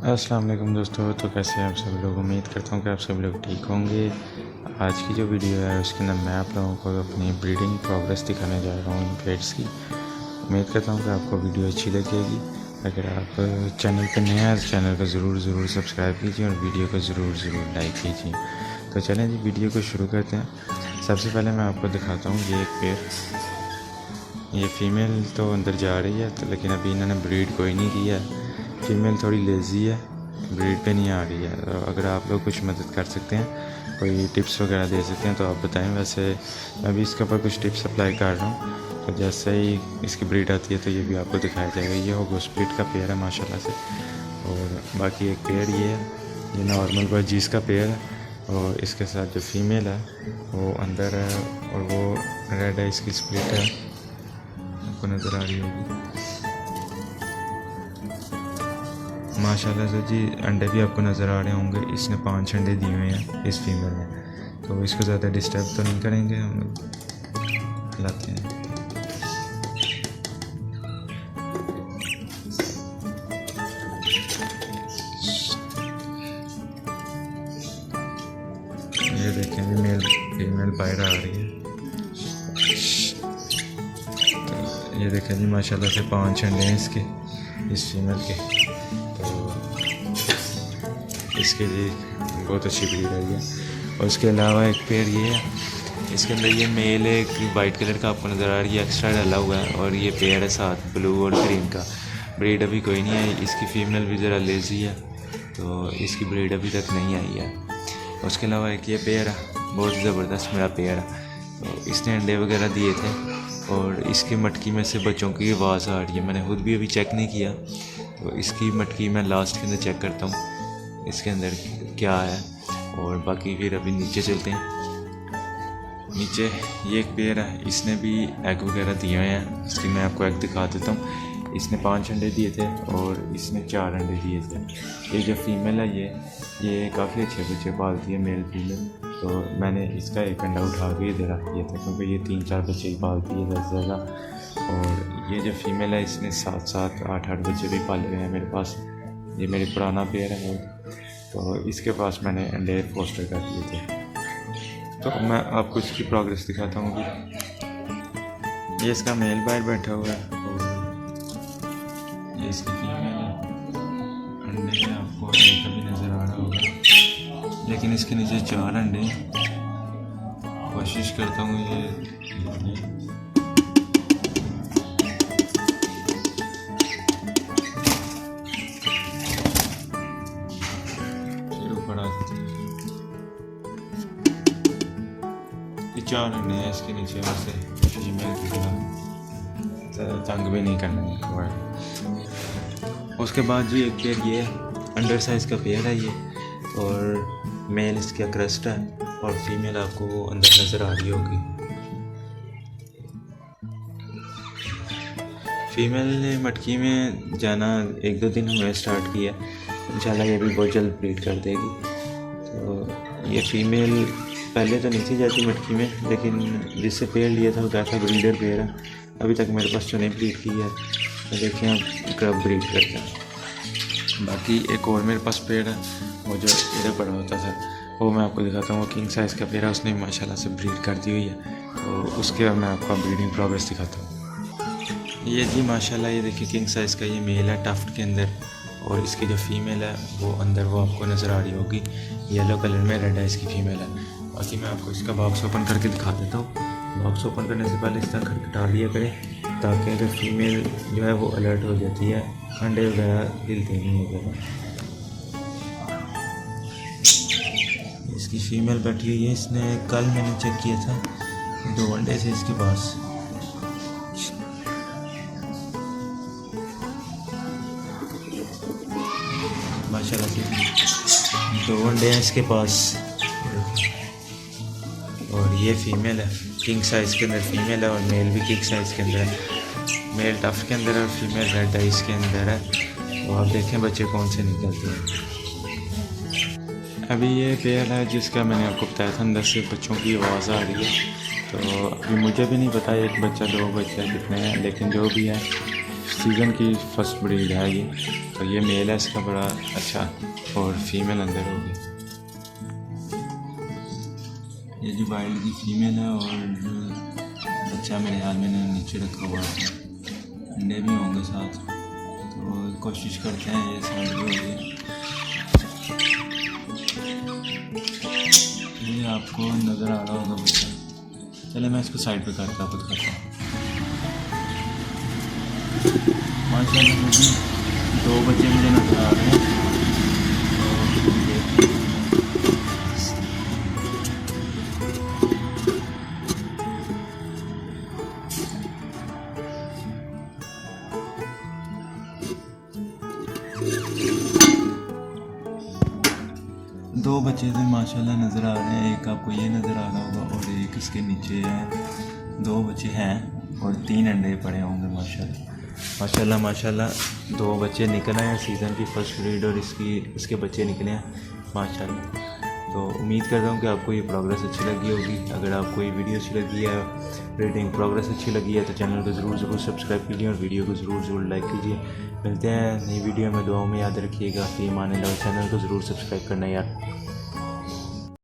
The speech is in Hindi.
अस्सलाम वालेकुम दोस्तों। तो कैसे हैं आप सब लोग। उम्मीद करता हूँ कि आप सब लोग ठीक होंगे। आज की जो वीडियो है उसके अंदर मैं आप लोगों को अपनी ब्रीडिंग प्रोग्रेस दिखाने जा रहा हूँ इन पेट्स की। उम्मीद करता हूँ कि आपको वीडियो अच्छी लगेगी। अगर आप चैनल पर नए हैं तो चैनल को ज़रूर सब्सक्राइब कीजिए और वीडियो को ज़रूर लाइक कीजिए। तो चलें जी वीडियो को शुरू करते हैं। सबसे पहले मैं आपको दिखाता हूँ ये एक पेड़। ये फ़ीमेल तो अंदर जा रही है तो लेकिन अभी इन्होंने ब्रीड कोई नहीं किया है। फ़ीमेल थोड़ी लेज़ी है, ब्रीड पे नहीं आ रही है। तो अगर आप लोग कुछ मदद कर सकते हैं, कोई टिप्स वगैरह दे सकते हैं तो आप बताएं। वैसे मैं भी इसके ऊपर कुछ टिप्स अप्लाई कर रहा हूँ, तो जैसे ही इसकी ब्रीड आती है तो ये भी आपको दिखाया जाएगा। ये होगा स्प्लिट का पेयर है माशाल्लाह से। और बाकी एक पेयर ये है, ये नॉर्मल बर्जीज़ का पेयर है। और इसके साथ जो फीमेल है वो अंदर है और वो रेड है, इसकी स्प्लिट है, आपको नज़र आ रही होगी माशाल्लाह से जी। अंडे भी आपको नज़र आ रहे होंगे। इसने 5 अंडे दिए हुए हैं इस फीमेल ने, तो इसको ज़्यादा डिस्टर्ब तो नहीं करेंगे, हम लोग लाते हैं। ये देखें मेल फीमेल बाहर आ रही है। तो ये देखें जी माशाल्लाह से 5 अंडे हैं इसके, इस फीमेल के। इसके लिए बहुत अच्छी ब्रीड है ये। और इसके अलावा एक पेयर ये है, इसके अंदर ये मेल है, एक वाइट कलर का आपको नज़र आ रही है, एक्स्ट्रा डाला हुआ है। और ये पेयर है साथ ब्लू और ग्रीन का। ब्रीड अभी कोई नहीं है। इसकी फ़ीमेल भी ज़रा लेज़ी है, तो इसकी ब्रीड अभी तक नहीं आई है। उसके अलावा एक ये पेयर है, बहुत ज़बरदस्त मेरा पेयर है। तो इसने अंडे वगैरह दिए थे और इसकी मटकी में से बच्चों की आवाज़ आ रही है। मैंने खुद भी अभी चेक नहीं किया, तो इसकी मटकी मैं लास्ट के अंदर चेक करता हूँ इसके अंदर क्या है। और बाकी फिर अभी नीचे चलते हैं। नीचे ये एक पेयर है, इसने भी एग वगैरह दिए हुए हैं। इसकी मैं आपको एग दिखा देता हूँ। इसने 5 अंडे दिए थे और इसने 4 अंडे दिए थे। ये जो फीमेल है ये काफ़ी अच्छे बच्चे पालती है, मेल फीमेल। तो मैंने इसका एक अंडा उठा के इधर रख दिया था, क्योंकि ये 3-4 बच्चे ही पालती है ज़्यादा से ज़्यादा। और ये जो फीमेल है इसने 7-7, 8-8 बच्चे भी पाले हुए हैं मेरे पास। ये मेरी पुराना पेयर है बहुत, तो इसके पास मैंने अंडे पोस्टर कर दिए थे। तो मैं आपको इसकी प्रोग्रेस दिखाता हूँ कि ये इसका मेल बाहर बैठा हुआ है और ये इसकी फीमेल है। अंडे आपको कभी नज़र आ रहा होगा, लेकिन इसके नीचे 4 अंडे हैं। कोशिश करता हूँ ये ऊपर आ जाती है। 4 अंडे हैं इसके नीचे, वैसे फीमेल की तरह ज़्यादा तंग भी नहीं करना है। उसके बाद जी एक पेयर ये है, अंडर साइज़ का पेयर है ये। और मेल इसका क्रस्ट है और फीमेल आपको अंदर नज़र आ रही होगी। फीमेल ने मटकी में जाना 1-2 दिन हमने स्टार्ट किया, इंशाल्लाह ये भी बहुत जल्द ब्रीड कर देगी। तो ये फीमेल पहले तो नहीं थी जाती मटकी में, लेकिन जिससे पेयर लिया था वो कहता ब्रीडर पेयर है। अभी तक मेरे पास तो नहीं ब्रीड की है, तो देखिए आप कब ब्रीड करते हैं। बाकी एक और मेरे पास पेयर है, वो जो इधर पड़ा होता था, वो मैं आपको दिखाता हूँ। वो किंग साइज़ का पेयर है, उसने माशाल्लाह से ब्रीड कर दी हुई है। तो उसके बाद मैं आपको ब्रीडिंग प्रोग्रेस दिखाता हूँ। ये जी माशाल्लाह ये देखिए किंग साइज़ का ये मेल है टफ्ट के अंदर, और इसकी जो फीमेल है वो अंदर वो आपको नज़र आ रही होगी, येलो कलर में रेड है इसकी फीमेल है। बाकी मैं आपको इसका बॉक्स ओपन करके दिखा देता हूँ। बॉक्स ओपन करने से पहले इसका खटखटा लिया करें, ताकि अगर फीमेल जो है वो अलर्ट हो जाती है, अंडे वगैरह हिलते नहीं है। इसकी फीमेल बैठी हुई है, इसने कल मैंने चेक किया था 2 अंडे थे इसके पास। माशाल्लाह से 2 अंडे हैं इसके पास। और ये फीमेल है किंग साइज़ के अंदर, फीमेल है और मेल भी किंग साइज़ के अंदर है। मेल टफ के अंदर है और फीमेल रेड आइस के अंदर है। तो आप देखें बच्चे कौन से निकलते हैं। अभी ये पेयर है जिसका मैंने आपको बताया था अंदर से बच्चों की आवाज़ आ रही है। तो अभी मुझे भी नहीं पता 1 बच्चा 2 बच्चा कितने हैं, लेकिन जो भी है सीज़न की फर्स्ट ब्रीड है ये। तो ये मेल है इसका बड़ा अच्छा, और फीमेल अंदर होगी। ये जो वाइल्ड की फीमेल है, और बच्चा मेरे ख्याल में नीचे रखा हुआ है, अंडे भी होंगे साथ। तो कोशिश करते हैं ये साइड भी हो गई। ये आपको नज़र आ रहा होगा बच्चा। चले मैं इसको साइड पे करता खुद करता हूँ। माशाल्लाह मुझे 2 बच्चे मुझे नज़र आ रहे हैं। दो बच्चे तो माशाल्लाह नज़र आ रहे हैं। एक आपको ये नज़र आ रहा होगा और एक इसके नीचे है। 2 बच्चे हैं और 3 अंडे पड़े होंगे माशाल्लाह। माशाल्लाह माशाल्लाह 2 बच्चे निकल आए हैं सीज़न की फर्स्ट ब्रीड, और इसके बच्चे निकले हैं माशाल्लाह। तो उम्मीद करता हूँ कि आपको ये प्रोग्रेस अच्छी लगी होगी। अगर आपको ये वीडियो अच्छी लगी है, ब्रीडिंग प्रोग्रेस अच्छी लगी है, तो चैनल को ज़रूर सब्सक्राइब कीजिए और वीडियो को ज़रूर लाइक कीजिए। मिलते हैं नई वीडियो में, दुआओं में याद रखिएगा। फ़ी अमान अल्लाह। चैनल को ज़रूर सब्सक्राइब करना यार।